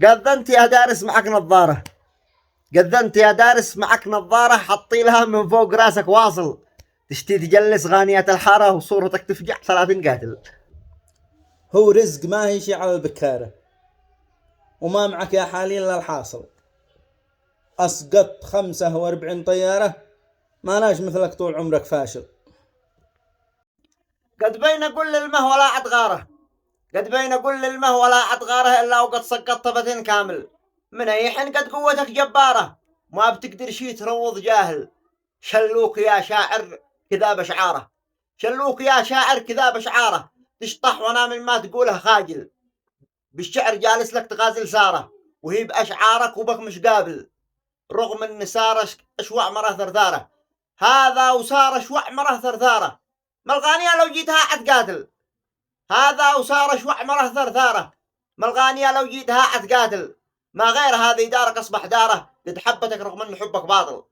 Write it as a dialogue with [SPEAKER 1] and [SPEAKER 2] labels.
[SPEAKER 1] قذنت يا دارس معك نظارة، قذنت يا دارس معك نظارة، حطي لها من فوق راسك واصل، تشتي تجلس غانية الحارة وصورتك تفجع 30 قاتل.
[SPEAKER 2] هو رزق ما هي شي على البكارة، وما معك يا حالي إلا الحاصل. أسقط 45 طيارة، ما لاش مثلك طول عمرك فاشل.
[SPEAKER 1] قد بين كل المه ولا عد غاره، قد بين كل المه ولا عد غاره إلا وقد سقطت بثن كامل. من أي حين قد قوتك جبارة، ما بتقدر شي تروض جاهل. شلوك يا شاعر كذاب أشعاره، شلوك يا شاعر كذاب أشعاره، تشطح وانا من ما تقوله خاجل. بالشعر جالس لك تغازل سارة، وهي بأشعارك وبك مش قابل. رغم ان سارة اشوع مرة ثرثارة، هذا وسارة اشوع مرة ثرثارة، ما الغانية لو جيتها عتقاتل. هذا وسارة اشوع مرة ثرثارة، ما الغانية لو جيتها عتقاتل. ما غير هذه دارك اصبح داره، قد حبتك رغم ان حبك باطل.